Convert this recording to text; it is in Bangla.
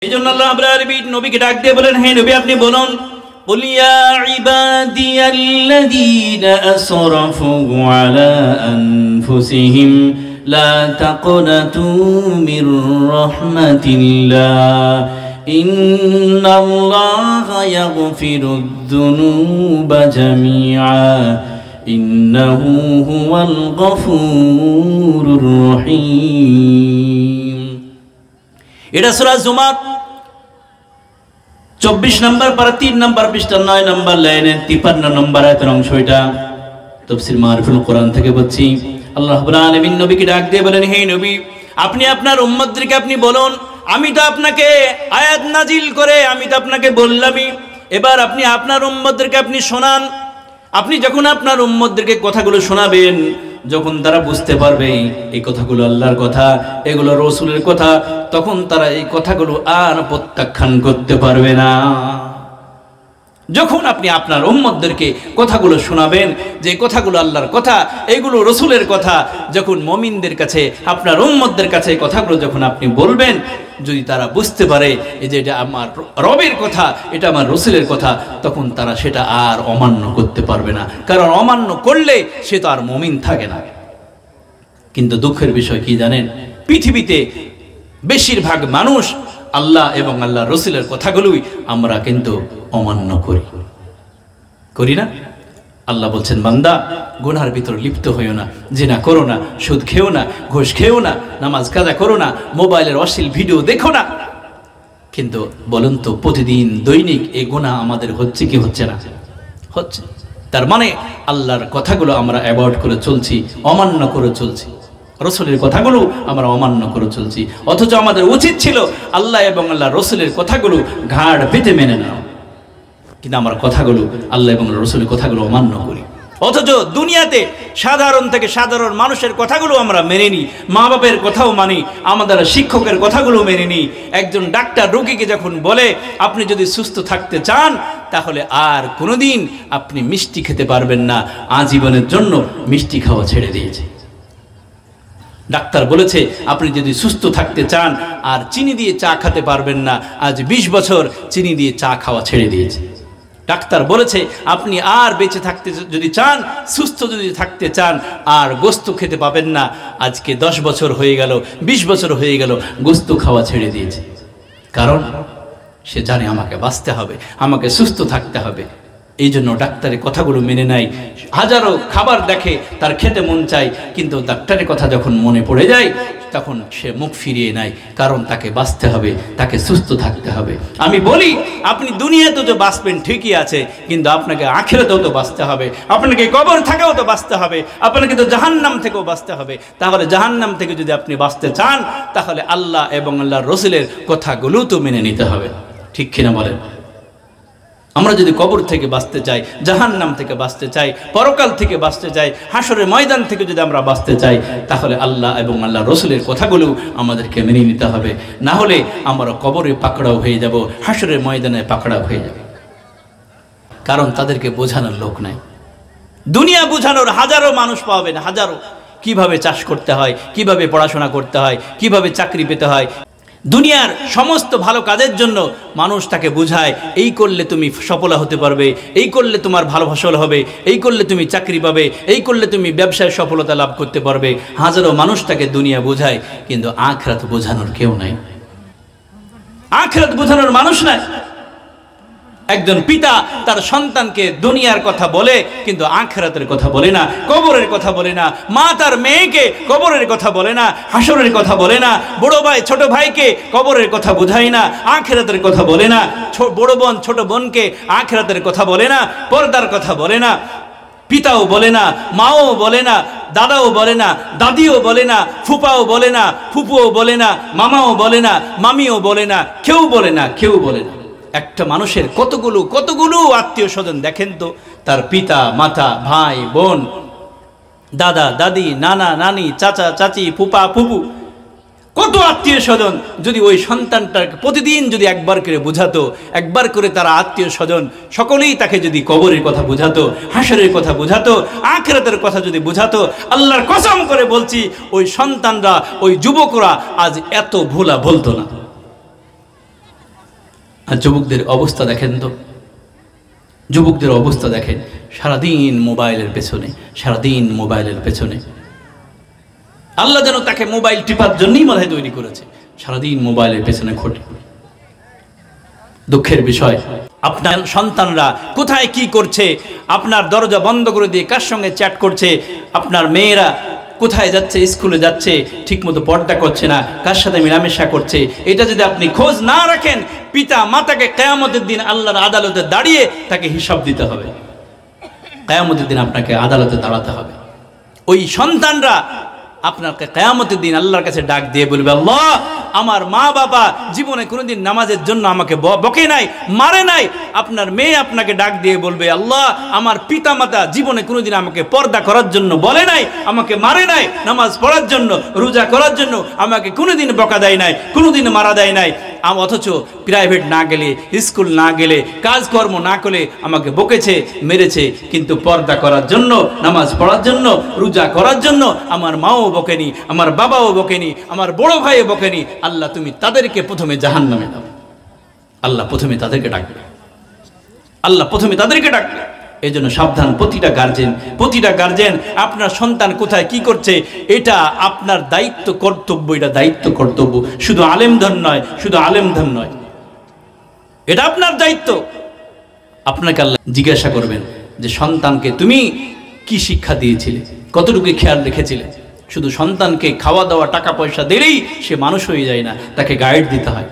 এইজন্য আল্লাহ রাব্বুল আলামিন নবীকে ডাক দিয়ে বলেন, হে নবী আপনি বলুন, قل يا عبادي الذين أسرفوا على أنفسهم لا تقنطوا من رحمة الله إن الله يغفر الذنوب جميعا إنه هو الغفور الرحيم. এটা সূরা জুমার 24 নম্বর পারা 3 নম্বর পৃষ্ঠা 9 নম্বর লাইনের 53 নম্বর আয়াতের অংশ। এটা তাফসীর মারিফুল কোরআন থেকে বলছি। আল্লাহ রাব্বুল আলামিন নবীকে ডাক দিয়ে বলেন, হে নবী আপনি আপনার উম্মতদেরকে আপনি বলুন, আমি তো আপনাকে আয়াত নাজিল করে আমি তো আপনাকে বললামই, এবার আপনি আপনার উম্মতদেরকে আপনি শোনান। আপনি যখন আপনার উম্মতদেরকে কথাগুলো শোনাবেন, যখন তারা বুঝতে পারবে এই কথাগুলো আল্লাহর কথা, এগুলো রাসূলের কথা, তখন তারা এই কথাগুলো আর প্রত্যাখ্যান করতে পারবে না। যখন আপনি আপনার উম্মতদেরকে কথাগুলো শোনাবেন যে কথাগুলো আল্লাহর কথা, এগুলো রাসূলের কথা, যখন মুমিনদের কাছে আপনার উম্মতদের কাছে এই কথাগুলো যখন আপনি বলবেন, যদি তারা বুঝতে পারে এই যে এটা আমার রবের কথা, এটা আমার রাসূলের কথা, তখন তারা সেটা আর অমান্য করতে পারবে না। কারণ অমান্য করলে সে তো আর মুমিন থাকে না। কিন্তু দুঃখের বিষয় কি জানেন, পৃথিবীতে বেশিরভাগ মানুষ আল্লাহ এবং আল্লাহ রাসূলের কথাগুলোই আমরা কিন্তু অমান্য করি না। আল্লাহ বলছেন, বান্দা গুনার ভিতর লিপ্ত হইও না, জিনা করো না, সুদ খেও না, ঘুষ খেও না, নামাজ কাজা করো না, মোবাইলের অশ্লীল ভিডিও দেখো না। কিন্তু বলুন তো, প্রতিদিন দৈনিক এই গুনাহ আমাদের হচ্ছে কি হচ্ছে না? হচ্ছে। তার মানে আল্লাহর কথাগুলো আমরা অ্যাভয়েড করে চলছি, অমান্য করে চলছি, রাসূলের কথাগুলো আমরা অমান্য করে চলছি। অথচ আমাদের উচিত ছিল আল্লাহ এবং আল্লাহ রাসূলের কথাগুলো ঘাড় পেতে মেনে নাও, কিন্তু আমরা কথাগুলো আল্লাহ এবং রাসূলের কথাগুলো অমান্য করি। অথচ দুনিয়াতে সাধারণ থেকে সাধারণ মানুষের কথাগুলো আমরা মেনে নিই, মা বাপের কথাও মানি, আমাদের শিক্ষকের কথাগুলো মেনে নিই। একজন ডাক্তার রোগীকে যখন বলে আপনি যদি সুস্থ থাকতে চান তাহলে আর কোনোদিন আপনি মিষ্টি খেতে পারবেন না, আজীবনের জন্য মিষ্টি খাওয়া ছেড়ে দিয়েছে। ডাক্তার বলেছে আপনি যদি সুস্থ থাকতে চান আর চিনি দিয়ে চা খেতে পারবেন না, আজ 20 বছর চিনি দিয়ে চা খাওয়া ছেড়ে দিয়েছে। ডাক্তার বলেছে আপনি আর বেঁচে থাকতে যদি চান, সুস্থ যদি থাকতে চান, আর গোশত খেতে পাবেন না, আজকে 10 বছর হয়ে গেল, 20 বছর হয়ে গেল গোশত খাওয়া ছেড়ে দিয়েছে। কারণ সে জানে আমাকে বাঁচতে হবে, আমাকে সুস্থ থাকতে হবে। এই জন্য ডাক্তারের কথাগুলো মেনে নেয়। হাজারো খাবার দেখে তার খেতে মন চায়, কিন্তু ডাক্তারের কথা যখন মনে পড়ে যায় তখন সে মুখ ফিরিয়ে নেয়, কারণ তাকে বাঁচতে হবে, তাকে সুস্থ থাকতে হবে। আমি বলি আপনি দুনিয়াতে তো বাঁচবেন ঠিকই আছে, কিন্তু আপনাকে আখিরাতেও তো বাঁচতে হবে, আপনাকে কবর থেকেও তো বাঁচতে হবে, আপনাকে তো জাহান্নাম থেকেও বাঁচতে হবে। তাহলে জাহান্নাম থেকে যদি আপনি বাঁচতে চান তাহলে আল্লাহ এবং আল্লাহর রাসূলের কথাগুলো তো মেনে নিতে হবে, ঠিক কিনা বলেন? আমরা যদি কবর থেকে বাঁচতে চাই, জাহান্নাম থেকে বাঁচতে চাই, পরকাল থেকে বাঁচতে চাই, হাসরের ময়দান থেকে যদি আমরা বাঁচতে চাই, তাহলে আল্লাহ এবং আল্লাহ রাসূলের কথাগুলো আমাদেরকে মেনে নিতে হবে। না হলে আমরা কবরে পাকড়াও হয়ে যাব, হাসরের ময়দানে পাকড়াও হয়ে যাব। কারণ তাদেরকে বোঝানোর লোক নাই। দুনিয়া বোঝানোর হাজারো মানুষ পাবেন, হাজারো, কিভাবে চাষ করতে হয়, কিভাবে পড়াশোনা করতে হয়, কিভাবে চাকরি পেতে হয়। দুনিয়ার সমস্ত ভালো কাজের জন্য মানুষ তাকে বোঝায়, এই করলে তুমি সফলা হতে পারবে, এই করলে তোমার ভালো ফসল হবে, এই করলে তুমি চাকরি পাবে, এই করলে তুমি ব্যবসায় সফলতা লাভ করতে পারবে। হাজারো মানুষ তাকে দুনিয়া বোঝায়, কিন্তু আখিরাত বোঝানোর কেউ নাই, আখিরাত বোঝানোর মানুষ নাই। একজন পিতা তার সন্তানকে দুনিয়ার কথা বলে, কিন্তু আখিরাতের কথা বলে না, কবরের কথা বলে না। মা তার মেয়েকে কবরের কথা বলে না, হাসরের কথা বলে না। বড় ভাই ছোট ভাইকে কবরের কথা বোঝায় না, আখিরাতের কথা বলে না। বড় বোন ছোট বোনকে আখিরাতের কথা বলে না, পর্দার কথা বলে না। পিতাও বলে না, মাও বলে না, দাদাও বলে না, দাদিও বলে না, ফুপাও বলে না, ফুপুও বলে না, মামাও বলে না, মামিও বলে না, কেউ বলে না, কেউ বলে না। একটা মানুষের কতগুলো আত্মীয় স্বজন দেখেন তো, তার পিতা মাতা, ভাই বোন, দাদা দাদি, নানা নানি, চাচা চাচি, ফুপা ফুপু, কত আত্মীয় স্বজন। যদি ওই সন্তানটাকে প্রতিদিন যদি একবার করে বোঝাতো, একবার করে তারা আত্মীয় স্বজন সকলেই তাকে যদি কবরের কথা বোঝাতো, হাসরের কথা বোঝাতো, আখিরাতের কথা যদি বোঝাতো, আল্লাহর কসম করে বলছি ওই সন্তানরা, ওই যুবকরা আজ এত ভোলা বলতো না। আর যুবকদের অবস্থা দেখেন তো, যুবকদের অবস্থা দেখেন, সারাদিন মোবাইলের পেছনে, সারাদিন মোবাইলের পেছনে। আল্লাহ যেন তাকে মোবাইল টিপার জন্যই মাথায় তৈরি করেছে, সারাদিন মোবাইলের পেছনে ঘটে। দুঃখের বিষয়, আপনার সন্তানরা কোথায় কি করছে, আপনার দরজা বন্ধ করে দিয়ে কার সঙ্গে চ্যাট করছে, আপনার মেয়েরা কোথায় যাচ্ছে, স্কুলে যাচ্ছে, ঠিকমতো পর্দা করছে না, কার সাথে মেলামেশা করছে, এটা যদি আপনি খোঁজ না রাখেন, পিতা মাতাকে কিয়ামতের দিন আল্লাহর আদালতে দাঁড়িয়ে তাকে হিসাব দিতে হবে। কিয়ামতের দিন আপনাকে আদালতে দাঁড়াতে হবে। ওই সন্তানরা আপনাকে কিয়ামতের দিন আল্লাহর কাছে ডাক দিয়ে বলবে, আল্লাহ, আমার মা বাবা জীবনে কোনোদিন নামাজের জন্য আমাকে বকে নাই, মারে নাই। আপনার মেয়ে আপনাকে ডাক দিয়ে বলবে, আল্লাহ, আমার পিতা মাতা জীবনে কোনোদিন আমাকে পর্দা করার জন্য বলে নাই, আমাকে মারে নাই, নামাজ পড়ার জন্য, রোজা করার জন্য আমাকে কোনোদিন বকা দেয় নাই, কোনোদিন মারা দেয় নাই। অথচ প্রাইভেট না গেলে, স্কুল না গেলে, কাজকর্ম না করে আমাকে বকেছে, মেরেছে, কিন্তু পর্দা করার জন্য, নামাজ পড়ার জন্য, রোজা করার জন্য আমার মাও বকেনি, আমার বাবাও বকেনি, আমার বড় ভাইও বকেনি। আল্লাহ, তুমি তাদেরকে প্রথমে জাহান্নামে দাও। আল্লাহ প্রথমে তাদেরকে ডাকবে, আল্লাহ প্রথমে তাদেরকে ডাকবে। এই জন্য সাবধান, প্রতিটা গার্জেন আপনার সন্তান কোথায় কি করছে এটা আপনার দায়িত্ব, কর্তব্য, এটা দায়িত্ব কর্তব্য। শুধু আলেমধন নয়, শুধু আলেমধন নয়, এটা আপনার দায়িত্ব। আপনাকে আল্লাহ জিজ্ঞাসা করবেন যে সন্তানকে তুমি কি শিক্ষা দিয়েছিলে, কতটুকু খেয়াল রেখেছিলে। শুধু সন্তানকে খাওয়া দাওয়া, টাকা পয়সা দিলেই সে মানুষ হয়ে যায় না, তাকে গাইড দিতে হয়।